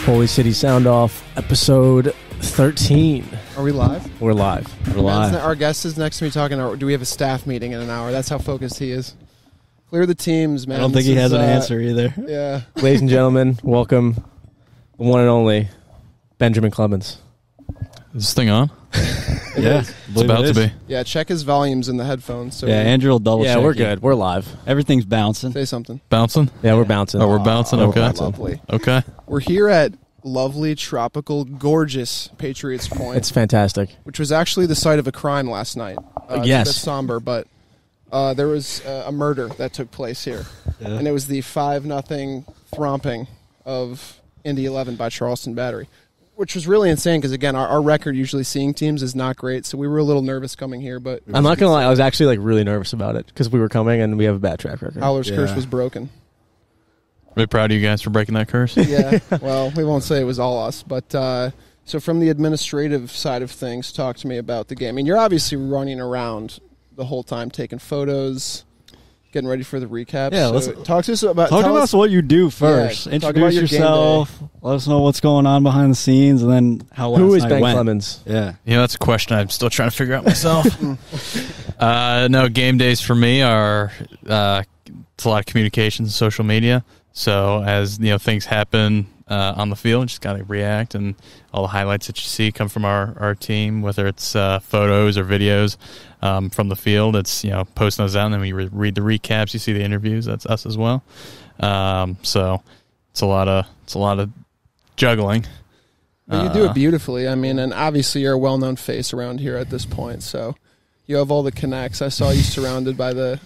Holy City Soundoff, episode 13. Are we live? We're live. We're live. Our guest is next to me talking. Do we have a staff meeting in an hour? That's how focused he is. Clear the teams, man. I don't think he has an answer either. Yeah. Ladies and gentlemen, welcome the one and only Ben Clemens. Is this thing on? Yeah, It's about to be. Yeah, check his volumes in the headphones. So Yeah, Andrew will double check. Yeah, we're you. good. We're live. Everything's bouncing. say something. Bouncing? Yeah, we're bouncing. Oh, we're bouncing? we're Okay. bouncing. Lovely. Okay. We're here at lovely, tropical, gorgeous Patriots Point, It's fantastic. which was actually the site of a crime last night. Yes. It's a bit somber, but there was a murder that took place here. Yeah. And it was the 5-0 thromping of Indy 11 by Charleston Battery, which was really insane because, again, our record usually seeing teams is not great, so we were a little nervous coming here. But I'm not going to lie, I was actually really nervous about it because we were coming and we have a bad track record. Howlers' curse Yeah. was broken. Really proud of you guys for breaking that curse. Yeah, well, we won't say it was all us, but so from the administrative side of things, talk to me about the game. I mean, you're obviously running around the whole time, taking photos, getting ready for the recap. Yeah, so let's talk to us about. Talk tell to us us what you do first. Yeah, talk about Introduce your game yourself. Let us know what's going on behind the scenes, and then how last Who is night Ben went. Clemens? Yeah. Yeah, that's a question I'm still trying to figure out myself. No, game days for me are it's a lot of communication, social media. So as things happen on the field, just gotta react, and all the highlights that you see come from our team, whether it's photos or videos from the field. It's posting those out, and then we read the recaps. You see the interviews. That's us as well. So it's a lot of juggling. But you do it beautifully. I mean, and obviously you're a well-known face around here at this point, so you have all the connects. I saw you surrounded by the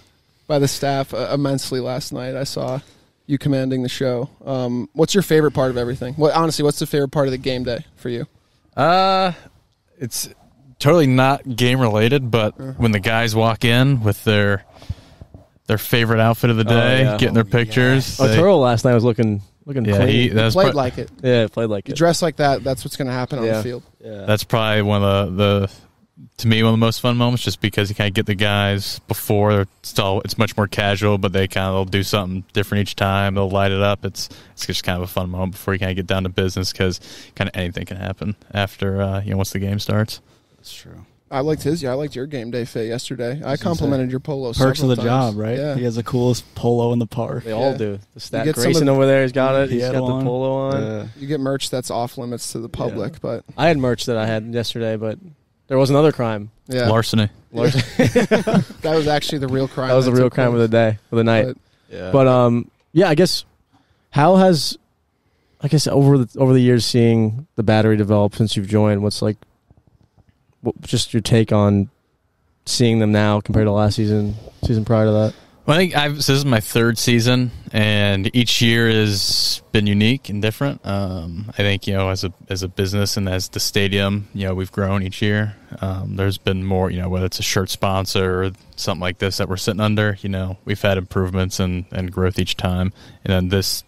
staff immensely last night. I saw you commanding the show. What's your favorite part of everything? Honestly, what's the favorite part of the game day for you? It's totally not game related, but when the guys walk in with their favorite outfit of the day, yeah. getting their pictures. Oh, Turl last night was looking Yeah, clean. that's Played like it. Yeah, played like You it. dress like that, that's what's going to happen on Yeah. the field. Yeah. That's probably one of to me, one of the most fun moments, just because you kind of get the guys before. It's much more casual, but they'll do something different each time. They'll light it up. It's just kind of a fun moment before you kind of get down to business, because kind of anything can happen after once the game starts. That's true. I liked your game day fit yesterday. I complimented your polo. Perks of the several times. job, right? Yeah. He has the coolest polo in the park. They all Yeah. do. The stat get some Grayson of- over there, he's got it. He He's had got the one. polo on. Yeah. You get merch that's off limits to the public, but I had merch that I had yesterday, but there was another crime. yeah, Larceny. that was actually the real crime. That was the real took crime of place. the day, of the night. But Yeah. But yeah, I guess over the years seeing the Battery develop since you've joined, what's just your take on seeing them now compared to last season prior to that? Well, I think this is my third season, and each year has been unique and different. I think as a business and as the stadium, we've grown each year. There's been more, whether it's a shirt sponsor or something like this that we're sitting under. We've had improvements and growth each time, and then this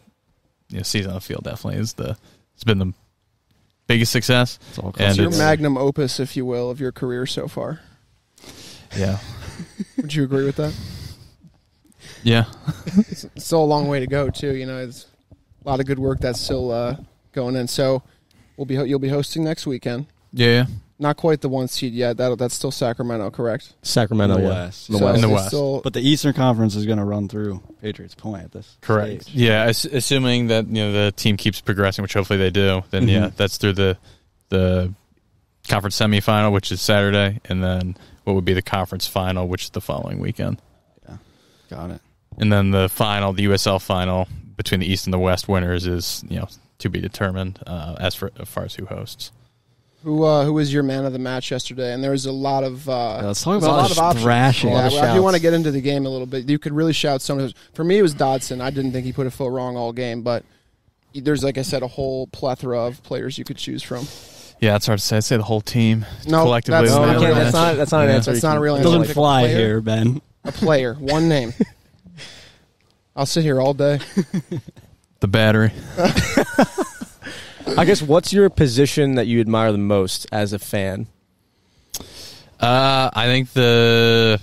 season on the field definitely it's been the biggest success. It's all And it's your it's- magnum opus, if you will, of your career so far. Yeah, Would you agree with that? yeah. It's still a long way to go, too. It's a lot of good work that's still going in. So you'll be hosting next weekend. Yeah. Not quite the 1 seed yet. That's still Sacramento, correct? Sacramento, In the yeah. West. In the So West. In the it's West. still- But the Eastern Conference is going to run through Patriots Point at this Correct. stage. Yeah, assuming that the team keeps progressing, which hopefully they do. Then yeah, that's through the conference semifinal, which is Saturday, and then what would be the conference final, which is the following weekend, Yeah. Got it. and then the final, the USL final between the East and the West winners is to be determined as far as who hosts. Who was your man of the match yesterday? And there was a lot of let's talk there's a about lot of options. thrashing. Yeah, A lot of well, if you shouts. want to get into the game a little bit, you could really shout some of those. For me, it was Dodson. I didn't think he put a foot wrong all game, but there's, like I said, a whole plethora of players you could choose from. Yeah, it's hard to say. I'd say the whole team No, collectively. that's No, not you a can't, real that's answer. not an Yeah. answer. That's you not can- a real It answer. doesn't Like a fly player? here, Ben. A player, one name. I'll sit here all day. The Battery. I guess what's your position that you admire the most as a fan? I think for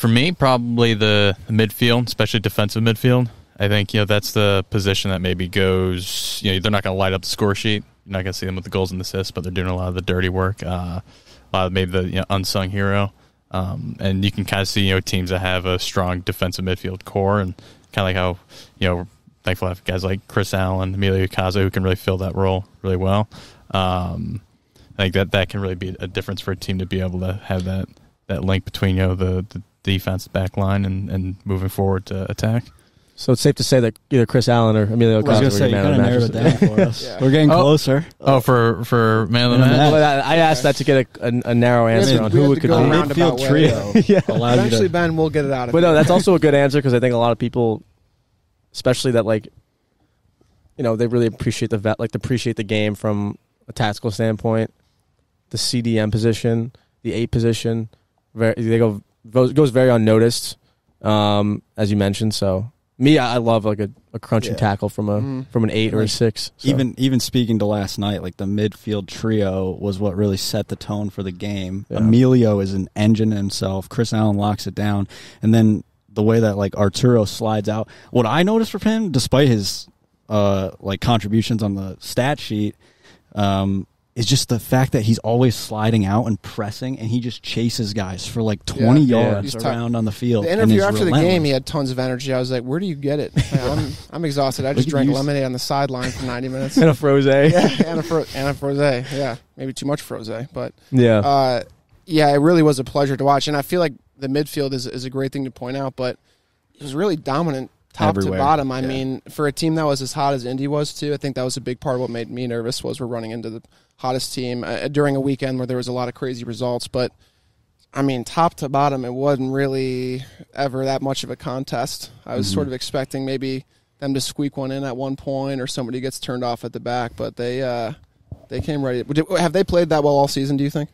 me, probably the midfield, especially defensive midfield. I think that's the position that maybe goes. They're not going to light up the score sheet. You're not going to see them with the goals and assists, but they're doing a lot of the dirty work. A lot of maybe the unsung hero, and you can kind of see teams that have a strong defensive midfield core, and kind of like how thankful to have guys like Chris Allen, Emilio Caso, who can really fill that role really well. I think that can really be a difference for a team to be able to have that link between the defense back line and moving forward to attack. So it's safe to say that either Chris Allen or Emilio Caso were your man of the match. Narrowed it down for us. Yeah. We're getting closer. For man of the match? Well, I asked that to get a narrow answer on who it could be. Midfield trio. Yeah. Eventually, Ben will get it out of But no, that's also a good answer because I think a lot of people, especially that they really appreciate the game from a tactical standpoint. The CDM position, the 8 position, goes very unnoticed, as you mentioned. So me, I love a crunching tackle from an 8 or a 6. So. Even speaking to last night, the midfield trio was what really set the tone for the game. Yeah. Emilio is an engine himself. Chris Allen locks it down, and then the way that Arturo slides out. What I noticed from him, despite his contributions on the stat sheet, is just the fact that he's always sliding out and pressing, and he just chases guys for 20 yards around on the field. The interview after the game, he had tons of energy. I was like, where do you get it? I'm exhausted. I just drank lemonade on the sideline for 90 minutes. And a frosé. Yeah, and a frosé. Yeah, maybe too much frosé. But yeah, it really was a pleasure to watch. And I feel like the midfield is a great thing to point out, but it was really dominant top to bottom. I mean, for a team that was as hot as Indy was, too, I think that was a big part of what made me nervous was we're running into the hottest team during a weekend where there was a lot of crazy results. But, I mean, top to bottom, it wasn't really ever that much of a contest. I was sort of expecting maybe them to squeak one in at one point or somebody gets turned off at the back, but they came ready. Have they played that well all season, do you think?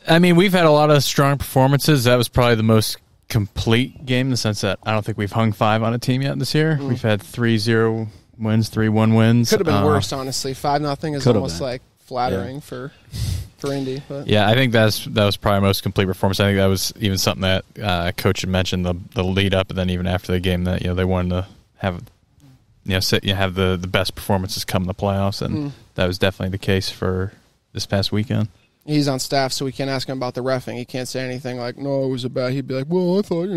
I mean, we've had a lot of strong performances. That was probably the most complete game in the sense that I don't think we've hung 5 on a team yet this year. We've had 3-0 wins, 3-1 wins. Could have been worse, honestly. 5-0 is almost flattering for Indy. But. Yeah, I think that was probably our most complete performance. I think that was even something that Coach had mentioned the lead up, and then even after the game that they wanted to have have the best performances come in the playoffs, and that was definitely the case for this past weekend. He's on staff, so we can't ask him about the reffing. He can't say anything like, no, it was a bad. He'd be like, well, I thought,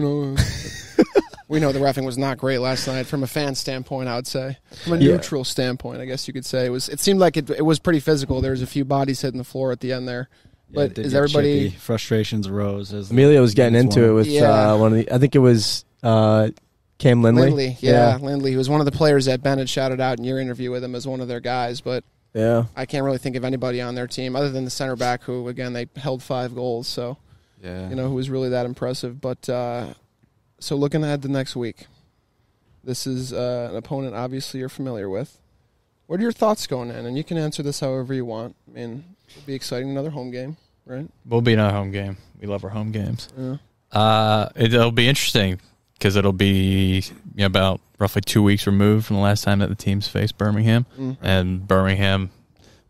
We know the reffing was not great last night from a fan standpoint, I would say. From a neutral standpoint, I guess you could say. It seemed like it was pretty physical. There was a few bodies hitting the floor at the end there. But is everybody... Chippy. Frustrations arose. Emilio was getting into it with one of the... I think it was Cam Lindley. Lindley. He was one of the players that Ben had shouted out in your interview with him as one of their guys, but... Yeah, I can't really think of anybody on their team other than the center back who, again, they held 5 goals. So, who was really that impressive. But so looking ahead to next week, this is an opponent obviously you're familiar with. What are your thoughts going in? And you can answer this however you want. I mean, it'll be exciting, another home game, right? We'll be another home game. We love our home games. Yeah. It'll be interesting because it'll be about roughly 2 weeks removed from the last time that the teams faced Birmingham. And Birmingham,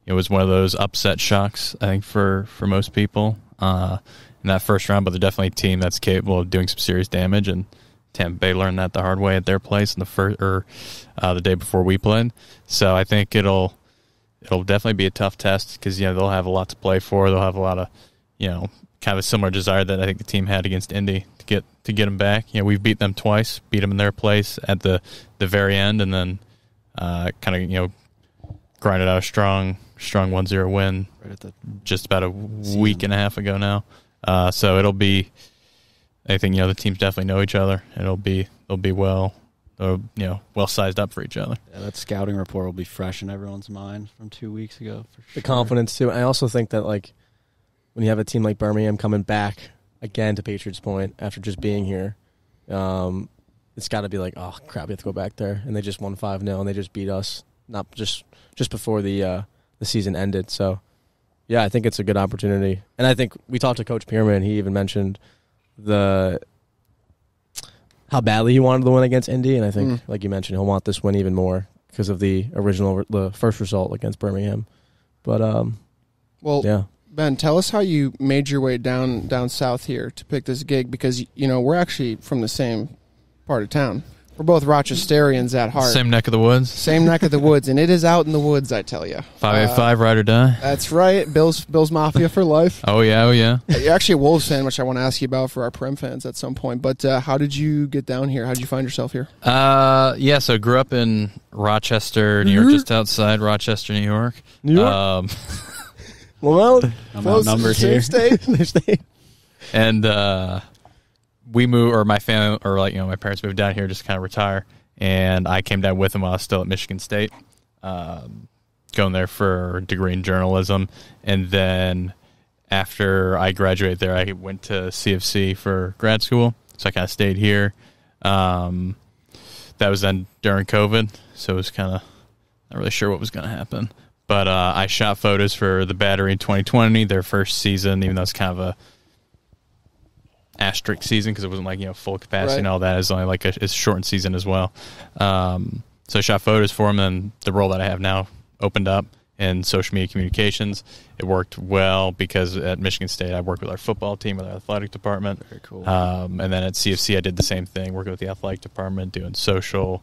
was one of those upset shocks, I think, for most people in that first round. But they're definitely a team that's capable of doing some serious damage. And Tampa Bay learned that the hard way at their place in the day before we played. So I think it'll definitely be a tough test because they'll have a lot to play for. They'll have a lot of kind of a similar desire that I think the team had against Indy to get them back. We've beat them twice, beat them in their place at the very end, and then kind of grinded out a strong 1-0 win right at just about a week and a half ago now. So it'll be, I think the teams definitely know each other. They'll be well sized up for each other. Yeah, that scouting report will be fresh in everyone's mind from 2 weeks ago. For sure. The confidence too. I also think that when you have a team like Birmingham coming back again to Patriots Point after just being here, it's got to be like, oh crap, we have to go back there, and they just won 5-0 and they just beat us not just before the season ended. So yeah, I think it's a good opportunity, and I think we talked to Coach Pierman. He even mentioned how badly he wanted the win against Indy, and I think like you mentioned, he'll want this win even more because of the first result against Birmingham. But yeah. Ben, tell us how you made your way down south here to pick this gig because, we're actually from the same part of town. We're both Rochesterians at heart. Same neck of the woods. Same neck of the woods, and it is out in the woods, I tell you. 585, ride or die. That's right. Bill's Mafia for life. Oh, yeah, You're actually a Wolves fan, which I want to ask you about for our Prem fans at some point. But how did you get down here? How did you find yourself here? Yeah, so grew up in Rochester, New York, just outside Rochester, New York. New York? Well, I'm outnumbered here. State. And we moved, or my family, or my parents moved down here just to kind of retire. And I came down with them while I was still at Michigan State, going there for a degree in journalism. And then after I graduated there, I went to CFC for grad school. So I kind of stayed here. That was then during COVID, so it was kind of not really sure what was going to happen. But I shot photos for the Battery in 2020, their first season, even though it's kind of a asterisk season because it wasn't full capacity and all that. It was only a shortened season as well. So I shot photos for them, and the role that I have now opened up in social media communications. It worked well because at Michigan State I worked with our football team, with our athletic department. Very cool. And then at CFC I did the same thing, working with the athletic department, doing social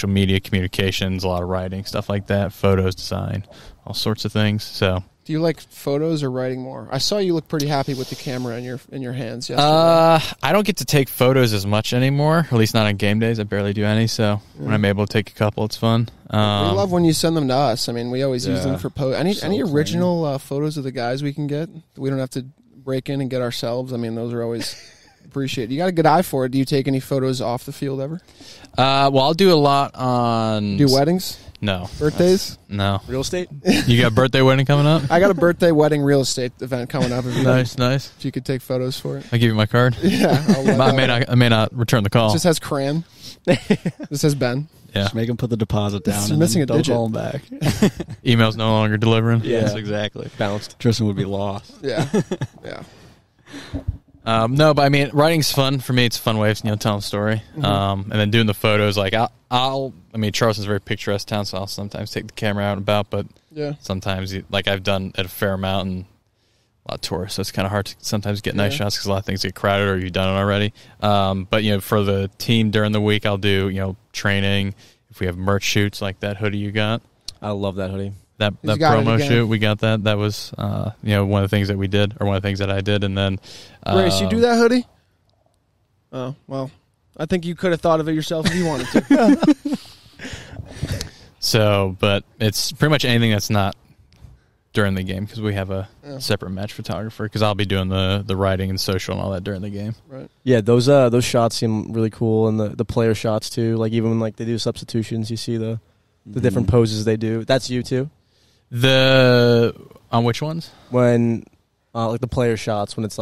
media communications, a lot of writing, stuff like that, photos, design, all sorts of things. So, do you like photos or writing more? I saw you look pretty happy with the camera in your hands yesterday. I don't get to take photos as much anymore, or at least not on game days. I barely do any, so when I'm able to take a couple, it's fun. We love when you send them to us. I mean, we always use them for any original photos of the guys we can get. We don't have to break in and get ourselves. I mean, those are always appreciated. You got a good eye for it. Do you take any photos off the field ever? Well, I'll do a lot on... Do weddings? No. Birthdays? No. Real estate? You got a birthday wedding coming up? I got a birthday wedding real estate event coming up. Nice. If you could take photos for it. I'll give you my card. Yeah. I may not return the call. It just has Cran. This says Ben. Yeah. Just make them put the deposit down. It's and missing a don't digit. call them back. Email's no longer delivering. Yes, exactly. Bounced. Tristan would be lost. Yeah. Yeah. No, but I mean, writing's fun for me. It's a fun way of telling a story. And then doing the photos, Charleston's a very picturesque town, so I'll sometimes take the camera out and about. But sometimes, I've done it a fair amount and a lot of tourists, so it's kind of hard to sometimes get nice shots because a lot of things get crowded or you've done it already. But for the team during the week, I'll do training. If we have merch shoots like that hoodie you got, I love that hoodie. That promo shoot, we got that. That was, one of the things that we did, or one of the things that I did. And then... Grace, you do that hoodie? Oh, well, I think you could have thought of it yourself if you wanted to. So, but it's pretty much anything that's not during the game because we have a separate match photographer because I'll be doing the writing and social and all that during the game. Right. Yeah, those shots seem really cool, and the player shots too. Even when they do substitutions, you see the different poses they do. That's you too? On which ones? When the player shots, when it's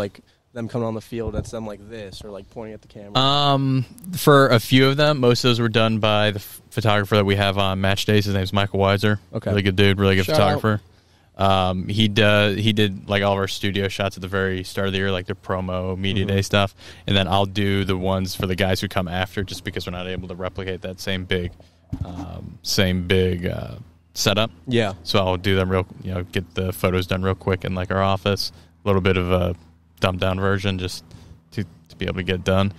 them coming on the field, it's them like this or pointing at the camera. For a few of them, most of those were done by the photographer that we have on match days. His name's Michael Weiser. Okay, really good dude, really good photographer. He did all of our studio shots at the very start of the year, the promo media day stuff, and then I'll do the ones for the guys who come after, just because we're not able to replicate that same big setup. Yeah. So I'll do them get the photos done real quick in our office. A little bit of a dumbed down version just to be able to get done.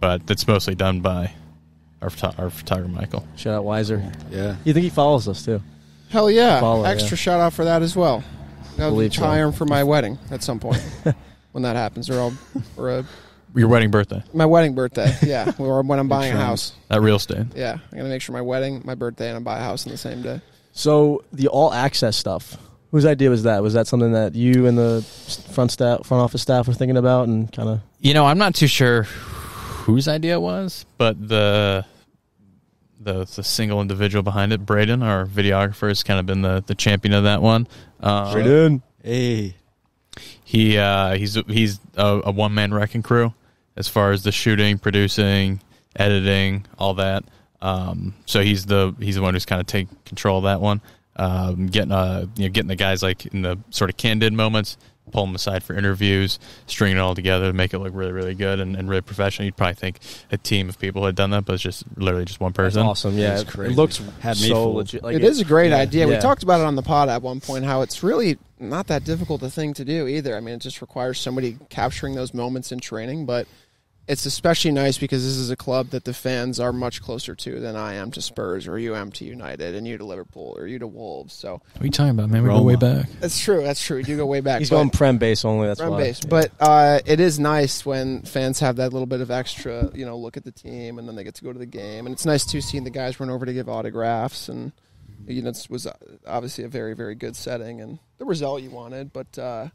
But it's mostly done by our photographer, Michael. Shout out Weiser. Yeah. You think he follows us too? Hell yeah. Extra shout out for that as well. I'll hire him for my wedding at some point when that happens. Your wedding birthday. My wedding birthday, yeah. Or when I'm buying a house. At real estate. Yeah. I'm going to make sure my wedding, my birthday, and I buy a house on the same day. So the all access stuff, whose idea was that? Was that something that you and the front office staff were thinking about and kind of... I'm not too sure whose idea it was, but the single individual behind it, Braden, our videographer, has kind of been the champion of that one. Braden. Hey. He's a one-man wrecking crew as far as the shooting, producing, editing, all that. So he's the one who's kind of taking control of that one. Getting the guys in the sort of candid moments, pull them aside for interviews, string it all together to make it look really, really good and really professional. You'd probably think a team of people had done that, but it's just literally just one person. That's awesome, yeah. It looks so legit. It is a great idea. Yeah. We talked about it on the pod at one point, how it's really not that difficult a thing to do either. I mean, it just requires somebody capturing those moments in training, but it's especially nice because this is a club that the fans are much closer to than I am to Spurs or you am to United and you to Liverpool or you to Wolves. So what are you talking about, man? We go way back. That's true. We do go way back. He's going Prem base only. That's Prem why. base. But it is nice when fans have that little bit of extra, look at the team and then they get to go to the game. And it's nice too seeing the guys run over to give autographs. And it was obviously a very, very good setting and the result you wanted. But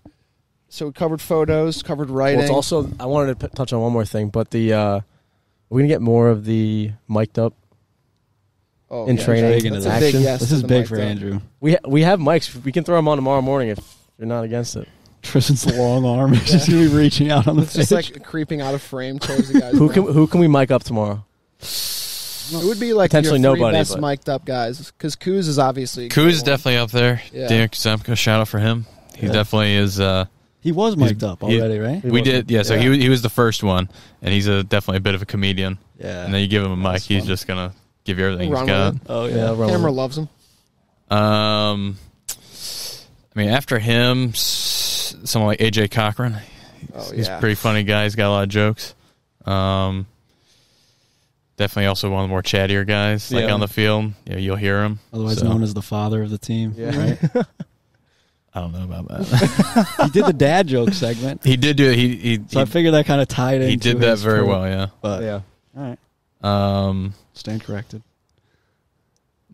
so we covered photos, covered writing. Well, it's also, I wanted to touch on one more thing, but we're going to get more of the mic'd up in training. That's a big yes. This is big for Andrew. We have mics. We can throw them on tomorrow morning if you're not against it. Tristan's long arm is just going to be reaching out on the pitch. Just like creeping out of frame towards the guys. Who can we mic up tomorrow? It would be like potentially your nobody, best mic'd up guys because Kuz is obviously definitely up there. Yeah. Dan Kuzemko, shout out for him. He definitely is. He was mic'd up already, right? We did, yeah. So he was the first one, and he's definitely a bit of a comedian. Yeah. And then you give him a mic, he's just gonna give you everything he's got. Oh yeah, Camera loves him. I mean, after him, someone like AJ Cochran. He's a pretty funny guy. He's got a lot of jokes. Definitely also one of the more chattier guys, like on the field. Yeah, you'll hear him. Otherwise known as the father of the team. Yeah. Right? I don't know about that. He did the dad joke segment. He did do it. So I figured that kind of tied in. He did that very well, yeah. But yeah. All right. Stand corrected.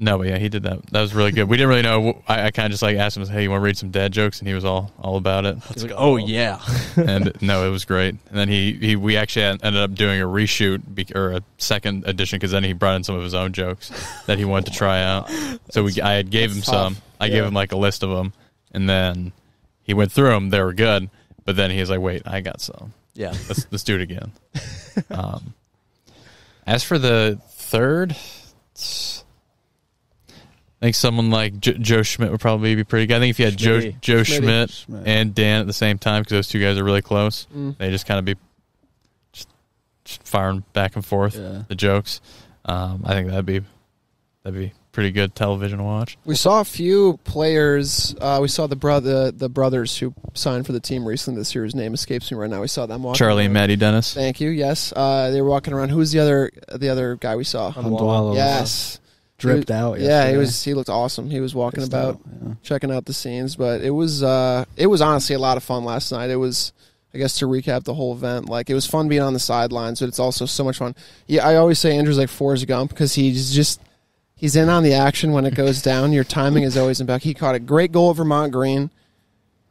No, but yeah, he did that. That was really good. We didn't really know. I kind of just like asked him, "Hey, you want to read some dad jokes?" And he was all about it. Let's go. Oh yeah. And no, it was great. And then we actually ended up doing a reshoot or a second edition because then he brought in some of his own jokes that he wanted to try out. So I gave him some. I gave him like a list of them, and then he went through them. They were good, but then he was like, "Wait, I got some. Yeah, let's do it again." As for the third. I think someone like Joe Schmidt would probably be pretty good. I think if you had Joe Schmidt and Dan at the same time, because those two guys are really close, they just kind of be just firing back and forth the jokes. I think that'd be pretty good television to watch. We saw a few players. We saw the brothers who signed for the team recently this year. His name escapes me right now. We saw them walking. Charlie and Maddie Dennis. Thank you. Yes, they were walking around. Who was the other guy we saw? Hamdallah. Yes. Dripped out. Yeah, he looked awesome. He was walking about, checking out the scenes. But it was honestly a lot of fun last night. It was, I guess, to recap the whole event. Like, it was fun being on the sidelines, but it's also so much fun. Yeah, I always say Andrew's like Forrest Gump because he's in on the action when it goes down. Your timing is always in back. He caught a great goal at Vermont Green,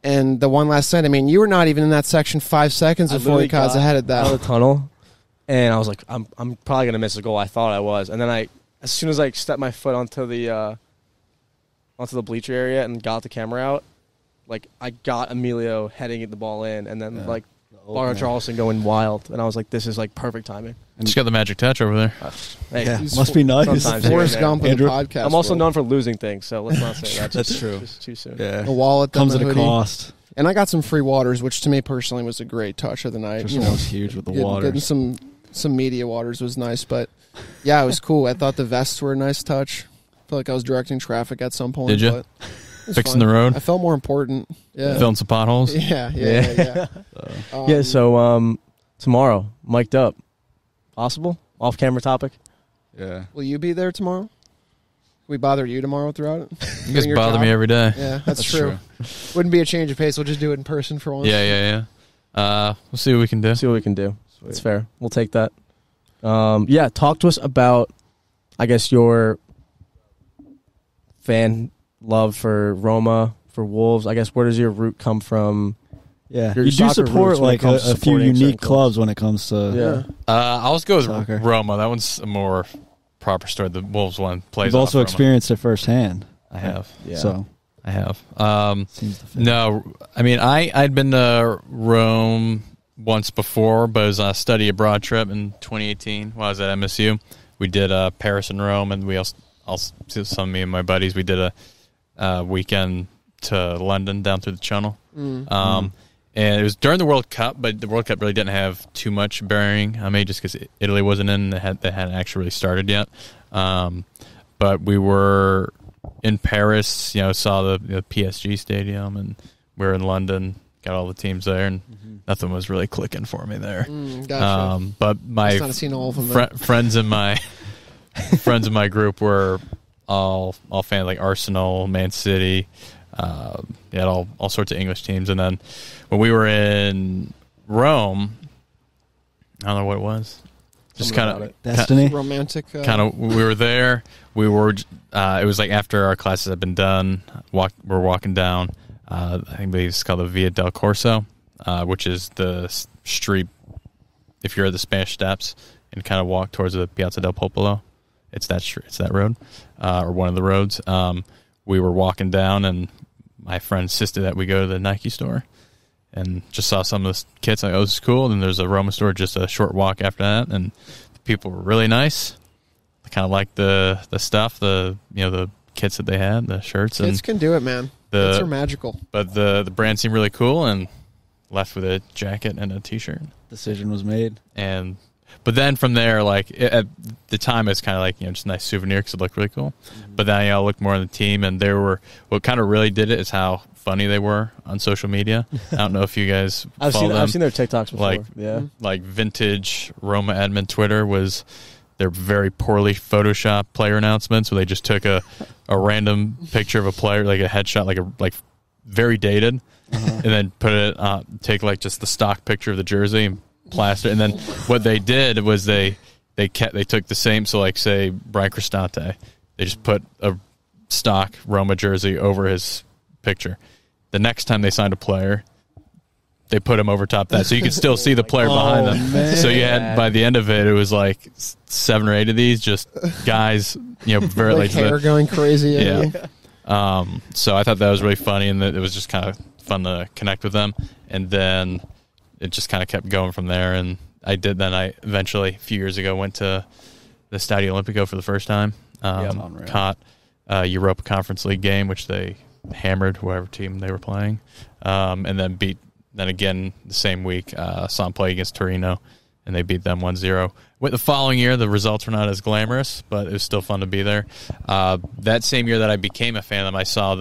and the one last night. I mean, you were not even in that section 5 seconds before he got headed that out of the tunnel, and I was like, I'm probably gonna miss a goal. I thought I was, and then as soon as I stepped my foot onto the bleacher area and got the camera out, like I got Emilio heading the ball in, and then Barr Charleston going wild, and I was like, this is like perfect timing. And just got the magic touch over there. Hey, must be nice. Forrest Gump of the podcast. I'm also known for losing things, so let's not say that. That's true. Just too soon. Yeah, the wallet comes at a cost. And I got some free waters, which to me personally was a great touch of the night. Tristan was huge with the waters. Getting some media waters was nice, but yeah, it was cool. I thought the vests were a nice touch. I felt like I was directing traffic at some point. Did you? Fixing the road? I felt more important. Yeah. Filling some potholes? Yeah. So tomorrow, mic'd up. Possible? Off-camera topic? Yeah. Will you be there tomorrow? Can we bother you tomorrow throughout it? You guys bother me every day. Yeah, that's true. Wouldn't be a change of pace. We'll just do it in person for once. Yeah. We'll see what we can do. Sweet. That's fair. We'll take that. Talk to us about, I guess, your fan love for Roma, for Wolves. I guess, where does your root come from? Yeah, you do support like a few unique clubs when it comes to. I'll just go with soccer. Roma. That one's a more proper story. The Wolves one plays. You've also experienced it firsthand. I have. Yeah. So I have. No, I mean I'd been to Rome once before, but it was a study abroad trip in 2018 while I was at MSU. We did Paris and Rome, and we also some of me and my buddies. We did a weekend to London down through the Channel. And it was during the World Cup, but the World Cup really didn't have too much bearing on me just because Italy wasn't in. They hadn't actually really started yet. But we were in Paris, saw the PSG stadium, and we were in London got all the teams there, and nothing was really clicking for me there. Gotcha. But my Must not have seen all of them friends in my friends in my group were all fans like Arsenal, Man City. You had all sorts of English teams, and then when we were in Rome, I don't know what it was. Just kind of Destiny, romantic. Kind of, we were there. We were. It was like after our classes had been done. We're walking down. I think it's called the Via del Corso, which is the street. If you're at the Spanish Steps and kind of walk towards the Piazza del Popolo, it's that street. It's that road, or one of the roads. We were walking down, and my friend insisted that we go to the Nike store, and just saw some of the kits. Like, oh, this is cool. And then there's a Roma store just a short walk after that, and the people were really nice. I kind of liked the stuff, the kits that they had, the shirts. Kids can do it, man. Kits are magical. But the brand seemed really cool, and left with a jacket and a T-shirt. Decision was made. But then from there, like at the time, it's kind of like just a nice souvenir because it looked really cool. But then I looked more on the team, and what kind of really did it is how funny they were on social media. I don't know if you guys follow them. I've seen their TikToks before. Like vintage Roma admin Twitter was their very poorly photoshopped player announcements, where they just took a random picture of a player, like a headshot, like very dated, and then take like just the stock picture of the jersey and plaster. And then what they did was they took the same. So like say Brian Cristante, they just put a stock Roma jersey over his picture. The next time they signed a player, they put him over top that, so you could still see the player behind them. Man. So you had, by the end of it was like 7 or 8 of these just guys, very like hair going crazy. So I thought that was really funny, and it was just kind of fun to connect with them. And then it just kind of kept going from there. And I eventually, a few years ago, went to the Stadio Olimpico for the first time. Caught a Europa Conference League game, which they hammered whoever team they were playing, and then then again the same week saw them play against Torino, and they beat them 1-0. The following year, the results were not as glamorous, but it was still fun to be there. That same year that I became a fan of them, I saw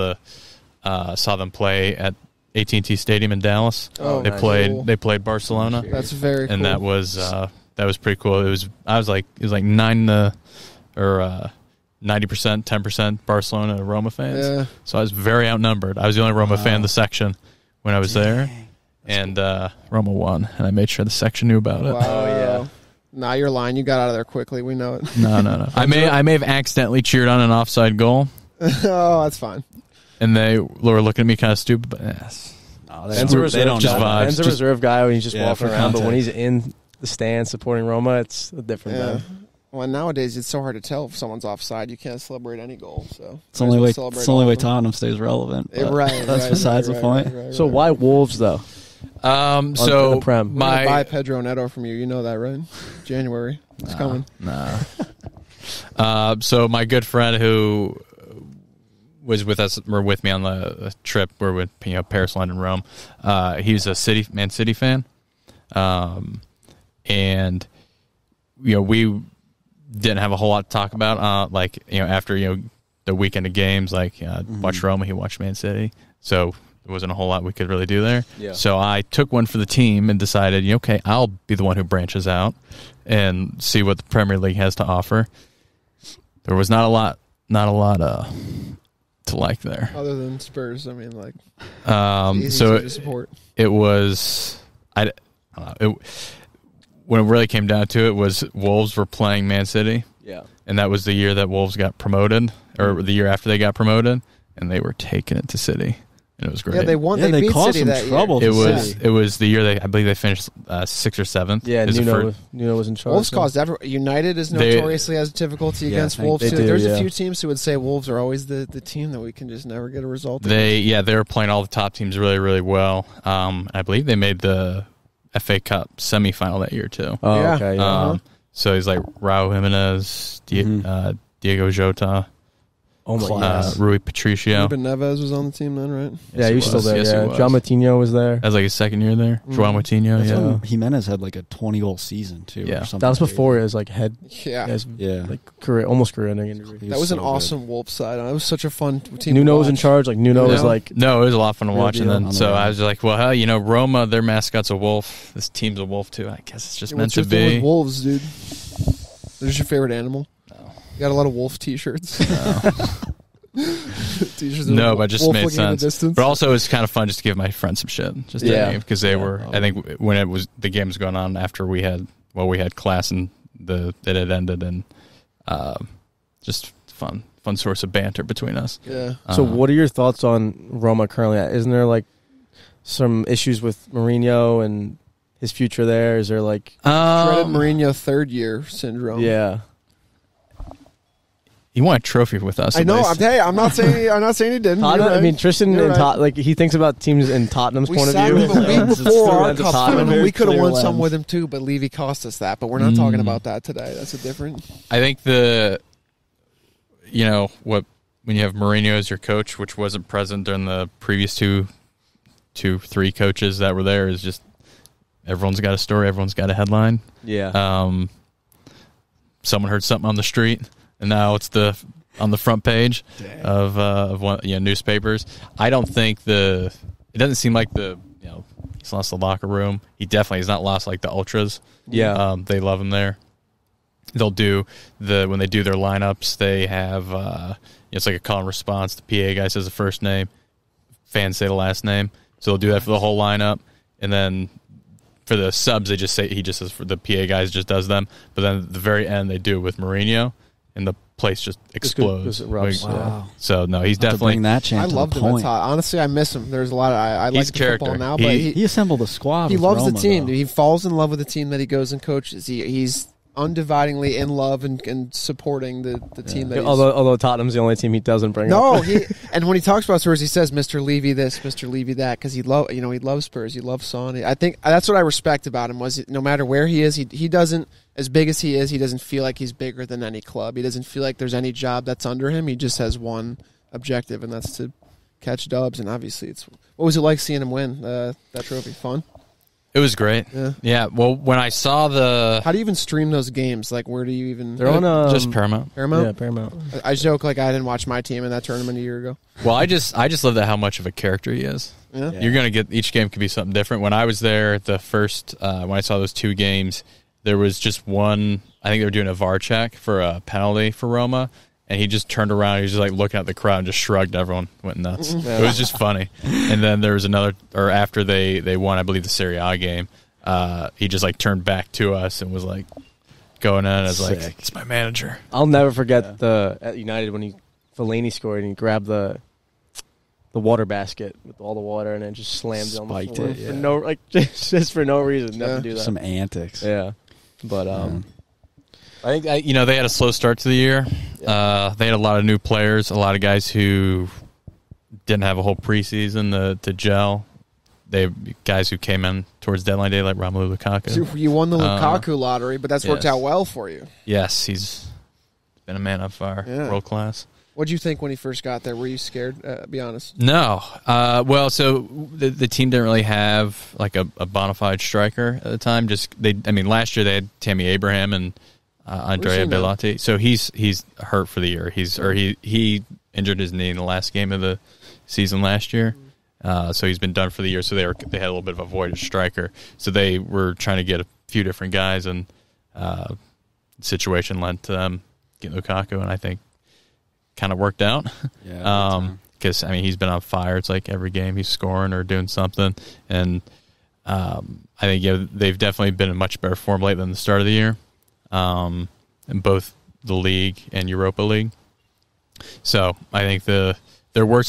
them play at AT&T Stadium in Dallas. They played Barcelona. That's very cool. And that was pretty cool. It was like 90%, 10% Barcelona and Roma fans. Yeah. So I was very outnumbered. I was the only Roma fan in the section when I was there. And Roma won, and I made sure the section knew about it. Wow, yeah. Nah, you're lying. You got out of there quickly. We know it. No. I may have accidentally cheered on an offside goal. Oh, that's fine. And they were looking at me kind of stupid, but yes. No, Ben's a reserve guy when he's just walking around, but when he's in the stands supporting Roma, it's a different Ben. Well, nowadays it's so hard to tell if someone's offside. You can't celebrate any goal. So it's the only way Tottenham stays relevant. That's besides the point. Right. So why Wolves though? So buy Pedro Neto from you. You know that, right? January. It's coming. Nah. So my good friend who was with me on the trip, we're with Paris, London, Rome. He's a Man City fan, and we didn't have a whole lot to talk about. After the weekend of games, watched Roma, he watched Man City, so there wasn't a whole lot we could really do there. Yeah. So I took one for the team and decided, okay, I'll be the one who branches out and see what the Premier League has to offer. There was not a lot to like there, other than Spurs. I mean, so to support. It was when it really came down to it was Wolves were playing Man City. Yeah. And that was the year that Wolves got promoted, or the year after they got promoted, and they were taking it to City. And it was great. Yeah, they won. They beat caused City some that trouble. year. It was the year I believe they finished 6th or 7th. Yeah, Nuno was in charge. Wolves caused United is notoriously has difficulty against Wolves too. There's a few teams who would say Wolves are always the team that we can just never get a result. They were playing all the top teams really, really well. I believe they made the FA Cup semifinal that year too. Oh, yeah. Okay. Yeah. So he's like Raul Jimenez, Diego Jota. Rui Patricio. Ruben Neves was on the team then, right? Yeah, he was still there. Yes, yeah, he was. João Moutinho was there. That was like his second year there. João Moutinho, That's yeah. when Jimenez had like a 20-goal season too. Yeah. or something That was crazy. before his like head. Yeah. Like career, almost career-ending injury. He That was so an good. awesome Wolves side. It was such a fun team. Nuno to was in watch. charge. Like Nuno was like No, it was a lot of fun to Real watch. And deal. then, so I was like, well, hell, Roma, their mascot's a wolf. This team's a wolf, too. I guess it's just meant What's to your thing be. with wolves, dude? There's your favorite animal? No. You got a lot of wolf t-shirts. T-shirts No, with but it just wolf made looking in the sense. distance. But also, it's kind of fun just to give my friends some shit. Just because they were, I think, when the game was going on after we had class and it had ended, and just fun source of banter between us. Yeah. So what are your thoughts on Roma currently? Isn't there like some issues with Mourinho and his future there? Is there like Dreaded Mourinho third year syndrome. yeah? He won a trophy with us. I at know. least. I'm not saying he didn't. Tottenham, You're right. I mean, Tristan You're and right. like he thinks about teams in Tottenham's We point of signed view. him a week It's before through our that to cup Tottenham. final. We could have won clear some lens. with him too, but Levy cost us that. But we're not talking about that today. That's a different. I think when you have Mourinho as your coach, which wasn't present during the previous three coaches that were there, is just everyone's got a story, everyone's got a headline. Yeah. Someone heard something on the street, and now it's on the front page of one newspapers. I don't think it doesn't seem like he's lost the locker room. He definitely has not lost like the ultras. Yeah. They love him there. They'll do when they do their lineups, they have it's like a call and response. The PA guy says the first name, fans say the last name. So they'll do that for the whole lineup, and then for the subs, he just says for the PA guys just does them. But then at the very end, they do it with Mourinho, and the place just explodes. It erupts, Like, Wow. So no, he's To definitely bring that chant I to loved the him at point. Tottenham. Honestly, I miss him. There's a lot of I like He's the a football character. now, but He assembled a squad. he with loves the Roma, team. though. Dude. He falls in love with the team that he goes and coaches. He's undividingly in love and supporting the team that he's Although Tottenham's the only team he doesn't bring No, up. and when he talks about Spurs, he says Mr. Levy this, Mr. Levy that, because he loves Spurs, he loves Son. I think that's what I respect about him. Was no matter where he is, he doesn't, as big as he is, he doesn't feel like he's bigger than any club. He doesn't feel like there's any job that's under him. He just has one objective, and that's to catch dubs. And obviously, what was it like seeing him win that trophy? Fun. It was great. Yeah. Well, when I saw How do you even stream those games? Like, where do you even? They're on just Paramount. Paramount. Yeah, Paramount. I joke like I didn't watch my team in that tournament a year ago. Well, I just love that how much of a character he is. Yeah. You're gonna get each game could be something different. When I was there, the first when I saw those two games, there was just one. I think they were doing a VAR check for a penalty for Roma, and he just turned around. He was just like looking at the crowd and just shrugged. Everyone went nuts. It was just funny. And then there was another, or after they won, I believe the Serie A game. He just like turned back to us and was like going in. I was like, "It's my manager." I'll never forget at United when Fellaini scored and he grabbed the water basket with all the water and then just slammed it on the Spiked floor it, yeah. for no just for no reason. Never do that. Some antics. Yeah, but I think they had a slow start to the year. They had a lot of new players, a lot of guys who didn't have a whole preseason to gel. They guys who came in towards deadline day, like Romelu Lukaku. So you won the Lukaku lottery, but that's worked yes. out well for you. Yes, he's been a man of fire, world class. What did you think when he first got there? Were you scared? Be honest. No. Well, so the team didn't really have like a bona fide striker at the time. Last year they had Tammy Abraham and Andrea Bellotti. So he's hurt for the year. He injured his knee in the last game of the season last year. So he's been done for the year. So they had a little bit of a void of striker. So they were trying to get a few different guys, and the situation led to them getting Lukaku, and I think kind of worked out. Yeah. Because he's been on fire. It's like every game he's scoring or doing something, and I think they've definitely been in much better form lately than the start of the year, in both the league and Europa League. So I think there were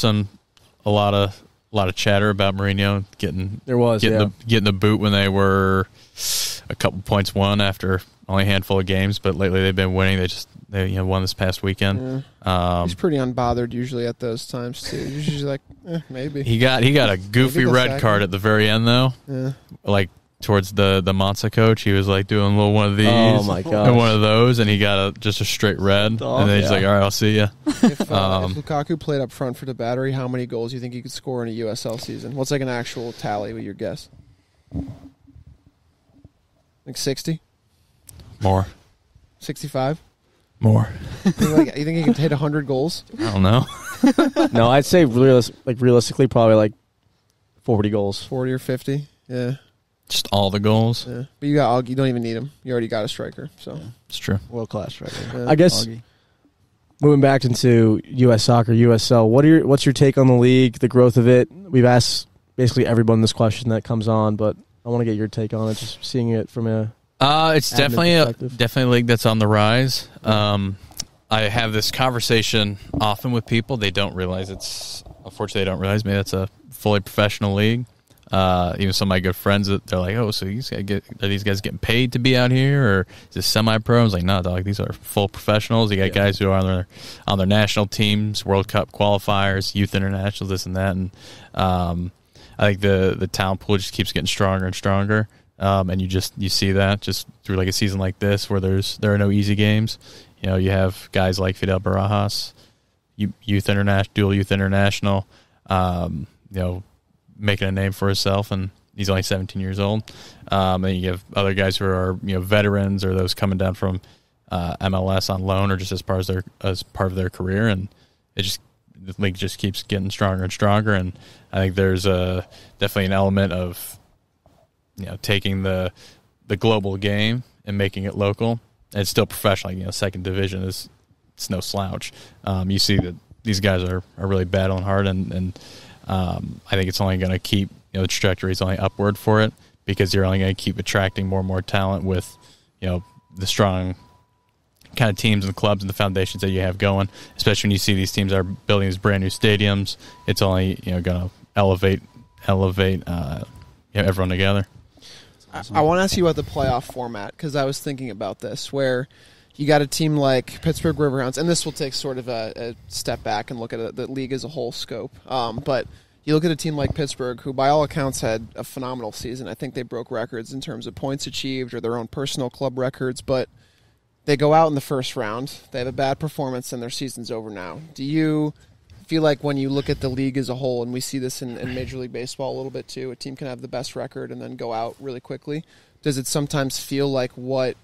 a lot of chatter about Mourinho getting the boot when they were a couple points won after only a handful of games, but lately they've been winning. They won this past weekend. Yeah. He's pretty unbothered usually at those times too. Usually like maybe he got a goofy red card at the very end though. Yeah. Like towards the Monza coach. He was like doing a little one of these. Oh my god! And one of those, and he got just a straight red. Oh, and then he's like, "All right, I'll see you." If Lukaku played up front for the Battery, how many goals do you think he could score in a USL season? What's like an actual tally with your guess? Like 60? More. 65? More. You think he could hit 100 goals? I don't know. No, I'd say realistically, probably like 40 goals. 40 or 50? Yeah. Just all the goals. Yeah. But you don't even need him. You already got a striker. So it's true. World class striker. Yeah. I guess moving back into U.S. soccer, USL. What's your take on the league, the growth of it? We've asked basically everyone this question that comes on, but I want to get your take on it. Just seeing it from a it's definitely a league that's on the rise. I have this conversation often with people. They don't realize unfortunately, they don't realize maybe that's a fully professional league. Even some of my good friends, they're like, "Oh, so are these guys getting paid to be out here, or is this semi-pro?" I was like, "No, dog. These are full professionals. You got guys who are on their national teams, World Cup qualifiers, youth internationals, this and that." And I think the talent pool just keeps getting stronger and stronger. And you see that just through like a season like this, where there are no easy games. You have guys like Fidel Barajas, dual youth international. Making a name for himself, and he's only 17 years old. And you have other guys who are veterans, or those coming down from MLS on loan, or just as part of their career. And the league just keeps getting stronger and stronger. And I think there's definitely an element of taking the global game and making it local. And it's still professional. Second division it's no slouch. You see that these guys are really battling hard, and I think it's only going to keep, the trajectory is only upward for it, because you're only going to keep attracting more and more talent with, the strong kind of teams and clubs and the foundations that you have going. Especially when you see these teams are building these brand new stadiums, it's only going to elevate everyone together. I want to ask you about the playoff format, because I was thinking about this, where you got a team like Pittsburgh Riverhounds, and this will take sort of a step back and look at the league as a whole scope. But you look at a team like Pittsburgh, who by all accounts had a phenomenal season. I think they broke records in terms of points achieved or their own personal club records, but they go out in the first round. They have a bad performance, and their season's over now. Do you feel like when you look at the league as a whole, and we see this in Major League Baseball a little bit too, a team can have the best record and then go out really quickly? Does it sometimes feel like what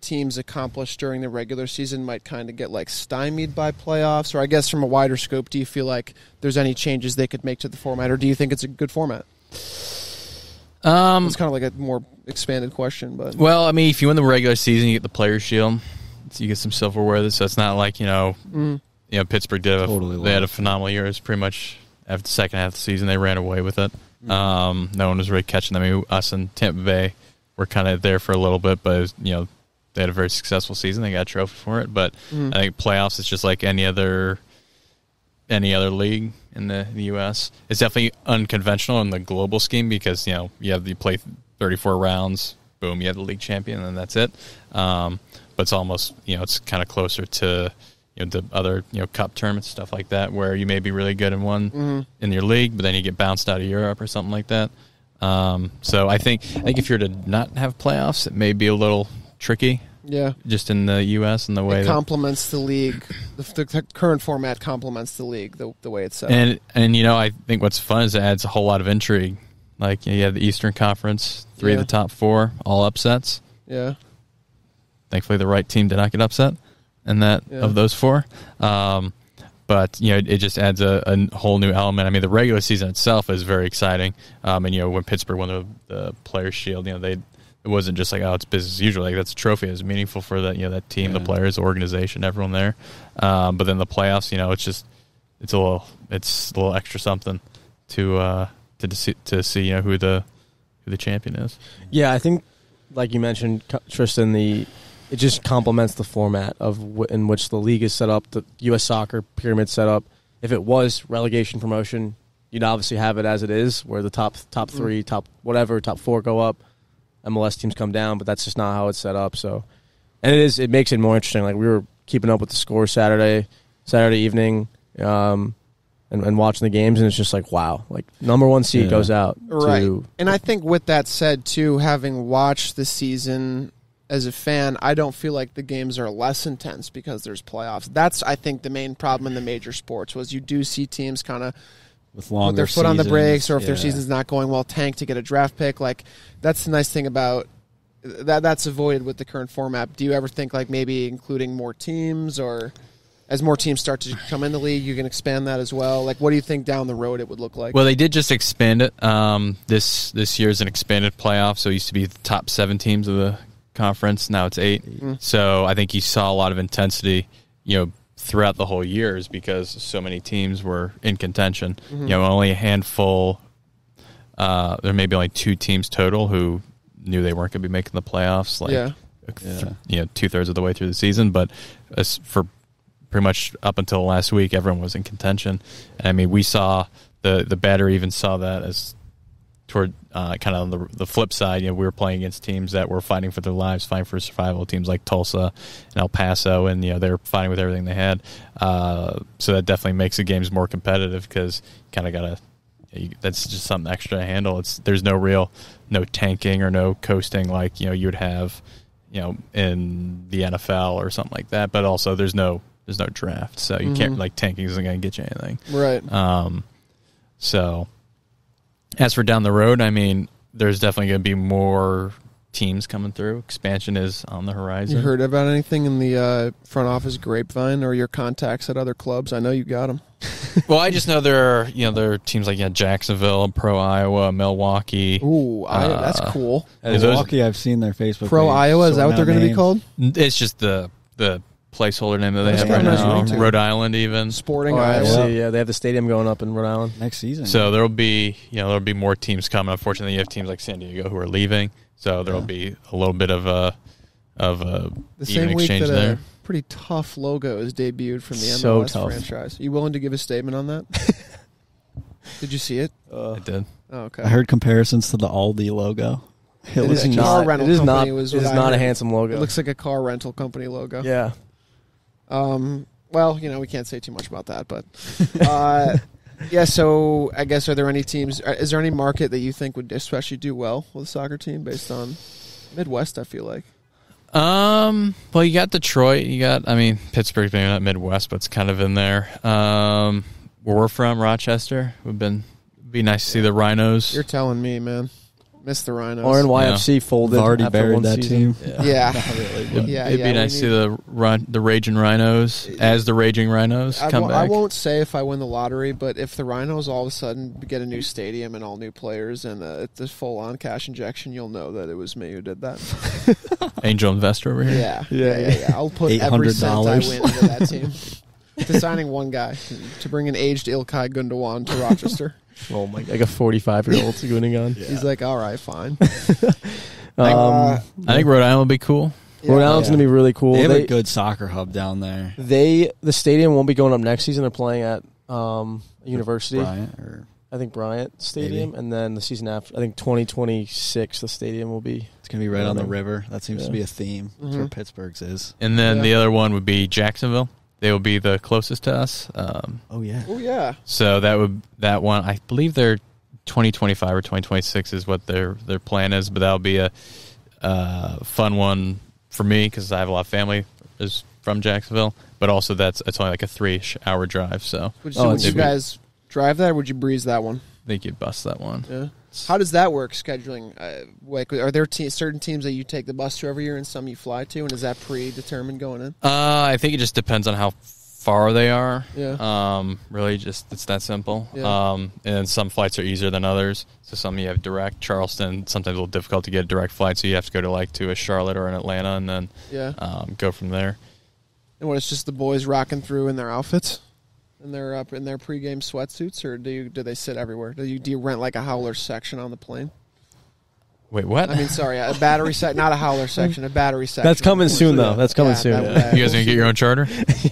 teams accomplish during the regular season might kind of get like stymied by playoffs? Or I guess from a wider scope, do you feel like there's any changes they could make to the format, or do you think it's a good format? It's kind of like a more expanded question, but if you win the regular season, you get the Players' Shield, so you get some silverware. So it's not like Pittsburgh did. They had a phenomenal year. It was pretty much after the second half of the season they ran away with it. No one was really catching them. Us and Tampa Bay were kind of there for a little bit, but they had a very successful season. They got a trophy for it. But I think playoffs is just like any other league in the U.S. It's definitely unconventional in the global scheme, because you play 34 rounds, boom, you have the league champion, and then that's it. But it's almost it's kind of closer to the other cup tournaments, stuff like that, where you may be really good in one in your league, but then you get bounced out of Europe or something like that. So I think if you're to not have playoffs, it may be a little tricky. Yeah, just in the U.S. and the way it complements the league. The current format complements the league the way it's set. And I think what's fun is it adds a whole lot of intrigue. Like you have the Eastern Conference, three of the top four, all upsets. Yeah. Thankfully, the right team did not get upset in that of those four. But it just adds a whole new element. I mean, the regular season itself is very exciting. And when Pittsburgh won the Players' Shield, it wasn't just like, it's business as usual. Like, that's a trophy. It's meaningful for that team, the players, the organization, everyone there. But then the playoffs, it's a little extra something to see who the champion is. Yeah, I think like you mentioned, Tristan, it just complements the format in which the league is set up, the U.S. soccer pyramid set up. If it was relegation promotion, you'd obviously have it as it is, where the top three, top four go up. MLS teams come down, but that's just not how it's set up. So, and it makes it more interesting. Like, we were keeping up with the score Saturday evening. and watching the games, and it's just like, wow, like number one seed goes out. Right. To, and I think with that said, too, having watched the season as a fan, I don't feel like the games are less intense because there's playoffs. That's, I think, the main problem in the major sports was you do see teams kind of with longer put their foot on the brakes, or if yeah. their season's not going well, tank to get a draft pick. Like, that's the nice thing about that's avoided with the current format. Do you ever think like maybe including more teams, or as more teams start to come in the league, you can expand that as well? Like, what do you think down the road it would look like? Well, they did just expand it. This year's an expanded playoff, so it used to be the top 7 teams of the conference. Now it's 8. Mm-hmm. So I think you saw a lot of intensity, throughout the whole years because so many teams were in contention. Mm-hmm. Only a handful. There may be only 2 teams total who knew they weren't going to be making the playoffs. 2/3 of the way through the season, but as for pretty much up until last week, everyone was in contention. And I mean, we saw the Battery even saw that as toward kind of on the flip side. We were playing against teams that were fighting for their lives, fighting for survival. Teams like Tulsa and El Paso, and they were fighting with everything they had. So that definitely makes the games more competitive because you kind of got to. That's just something extra to handle. There's no tanking or no coasting like you would have in the NFL or something like that. But also there's no draft, so you can't like tanking isn't going to get you anything. Right. So as for down the road, I mean, there's definitely going to be more teams coming through. Expansion is on the horizon. You heard about anything in the front office grapevine or your contacts at other clubs? I know you got them. Well, I just know there are teams like Jacksonville, Pro Iowa, Milwaukee. Ooh, that's cool. Milwaukee, I've seen their Facebook Pro page. Iowa, is that what they're going to be called? It's just the placeholder name that they have right now. Rhode Island, even Sporting Iowa. Yeah, they have the stadium going up in Rhode Island next season. So there'll be more teams coming. Unfortunately, you have teams like San Diego who are leaving, so there'll be a little bit of a the even same week exchange that there. A pretty tough logo is debuted from the MLS franchise. Are you willing to give a statement on that? Did you see it? I did. Oh, okay. I heard comparisons to the Aldi logo. It is not a handsome logo. It looks like a car rental company logo. Yeah. Well, we can't say too much about that, but yeah. So I guess, are there any teams? Is there any market that you think would especially do well with a soccer team based on Midwest? I feel like. Well, you got Detroit. Pittsburgh's maybe not Midwest, but it's kind of in there. Where we're from, Rochester, be nice to see the Rhinos. You're telling me, man. Miss the Rhinos. Or in YFC folded. We've already after buried one that season. team. Yeah. It'd be nice to see the Raging Rhinos as the Raging Rhinos come back. I won't say if I win the lottery, but if the Rhinos all of a sudden get a new stadium and all new players and it's a full-on cash injection, you'll know that it was me who did that. Angel investor over here. Yeah. I'll put every cent I win into that team. To signing one guy to bring an aged Ilkay Gundogan to Rochester. Oh my! Like a 45-year-old Gundogan. Yeah. He's like, all right, fine. I think Rhode Island will be cool. Rhode Island's going to be really cool. They have a good soccer hub down there. The stadium won't be going up next season. They're playing at University. I think Bryant Stadium, and then the season after, I think 2026, the stadium will be. It's going to be right on the river. That seems to be a theme. That's where Pittsburgh's is. And then the other one would be Jacksonville. They will be the closest to us. Oh yeah. So that one, I believe they're 2025 or 2026 is what their plan is, but that'll be a fun one for me because I have a lot of family is from Jacksonville, but also it's only like a 3-hour drive. So would you guys drive that, or would you breeze that one? I think you'd bust that one. Yeah. How does that work, scheduling? Are there certain teams that you take the bus to every year and some you fly to, and is that predetermined going in? I think it just depends on how far they are. Yeah. Really, it's that simple. Yeah. And some flights are easier than others. So some you have direct. Charleston, sometimes a little difficult to get a direct flight, so you have to go to a Charlotte or an Atlanta, and then go from there. And it's just the boys rocking through in their outfits? And they're up in their pregame sweatsuits, or do they sit everywhere? Do you rent like a Howlers section on the plane? Wait, what? I mean, sorry, a battery section, not a Howler section, a battery section. That's coming soon, though. That's coming soon. You guys gonna get your own charter?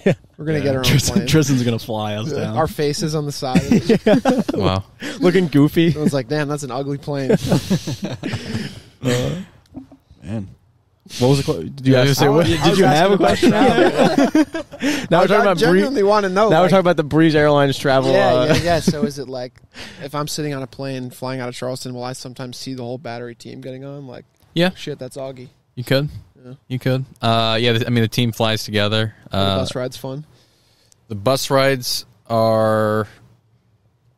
Yeah, we're gonna get our own plane. Tristan's gonna fly us down. Our faces on the side. Of it. Wow, looking goofy. Everyone's like, "Damn, that's an ugly plane." Man. What was the did you ask? Did you have a question? Now we're talking about genuinely want to know. Now we're talking about the Breeze Airlines travel. Yeah. So is it like if I'm sitting on a plane flying out of Charleston, will I sometimes see the whole Battery team getting on? Like, yeah, shit, that's Augie. You could. Yeah. You could. The team flies together. The bus ride's fun. The bus rides are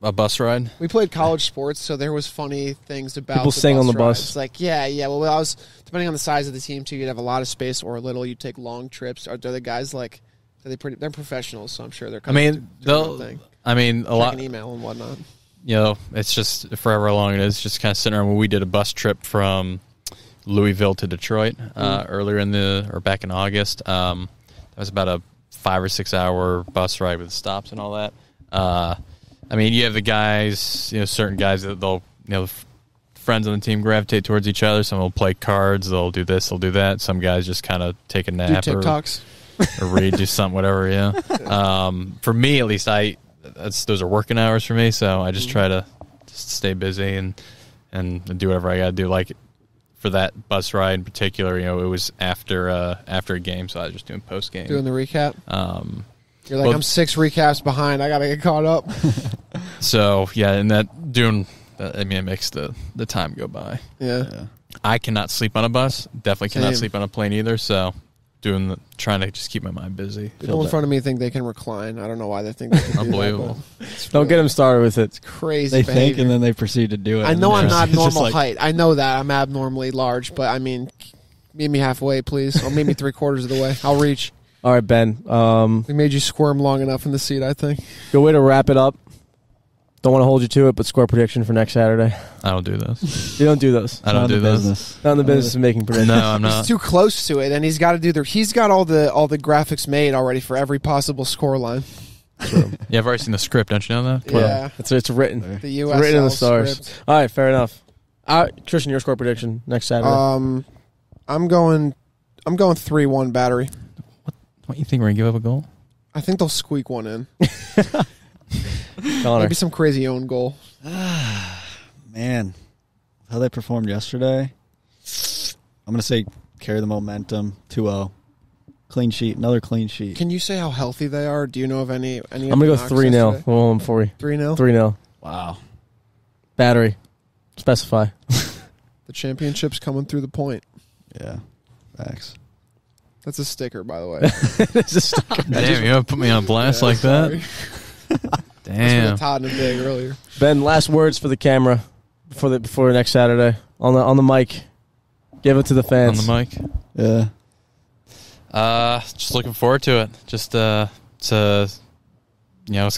a bus ride. We played college sports, so there was funny things about people sing on the bus. It's like, yeah. Well, I was depending on the size of the team too. You'd have a lot of space or a little. You take long trips. Are the guys like? They're professionals, so I'm sure they're. A lot. An email and whatnot. It's just forever how long it is. Just kind of sitting around. When we did a bus trip from Louisville to Detroit earlier back in August. That was about a 5 or 6 hour bus ride with stops and all that. You have the guys, certain guys that they'll, friends on the team gravitate towards each other. Some will play cards. They'll do this. They'll do that. Some guys just kind of take a nap do TikToks or read, do something, whatever. Yeah. For me, at least, those are working hours for me. So I just try to just stay busy and do whatever I got to do. Like for that bus ride in particular, it was after a game, so I was just doing post game, doing the recap. You're like, I'm 6 recaps behind. I got to get caught up. So, yeah, and it makes the time go by. Yeah. I cannot sleep on a bus. Definitely cannot sleep on a plane either, so trying to just keep my mind busy. People in front of me think they can recline. I don't know why they think they can Unbelievable. Don't get them started with it. It's crazy They behavior. think, and then they proceed to do it. I know I'm not normal height. I know that. I'm abnormally large, but, meet me halfway, please. Or meet me 3/4 of the way. I'll reach. All right, Ben. We made you squirm long enough in the seat, I think. Good way to wrap it up. Don't want to hold you to it, but score prediction for next Saturday. I don't do those. You don't do those. I don't do those. Not in the business of making predictions. No, I'm not. He's too close to it, and he's got to he's got all the graphics made already for every possible score line. Yeah, I've already seen the script. Don't you know that? Yeah, it's written. The USL it's written in the stars. Script. All right, fair enough. Christian, your score prediction next Saturday. I'm going 3-1 Battery. What you think we're gonna give up a goal? I think they'll squeak one in. Connor. Maybe some crazy own goal. Man, how they performed yesterday. I'm gonna say carry the momentum. 2-0. Clean sheet. Another clean sheet. Can you say how healthy they are? Do you know of any? I'm gonna go 3-0. Well, for you. 3-0. 3-0. Wow. Battery. Specify. The championship's coming through the point. Yeah. Thanks. That's a sticker, by the way. It's a sticker. Damn, you put me on blast like that. Damn. Todd and Big earlier. Ben, last words for the camera before next Saturday on the mic. Give it to the fans. On the mic. Yeah. Just looking forward to it. Just it's kind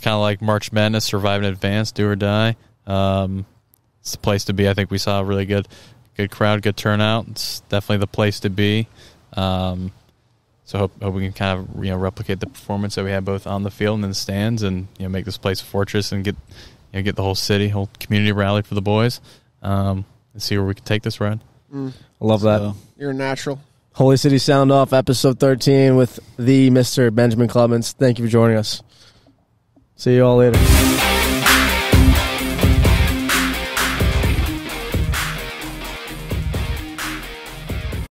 of like March Madness, survive in advance, do or die. It's the place to be. I think we saw a really good crowd, good turnout. It's definitely the place to be. So hope we can kind of replicate the performance that we had both on the field and in the stands, and make this place a fortress and get the whole city, whole community rallied for the boys, and see where we can take this ride. I love that. You're a natural. Holy City Soundoff, episode 13 with the Mr. Benjamin Clemens. Thank you for joining us. See you all later.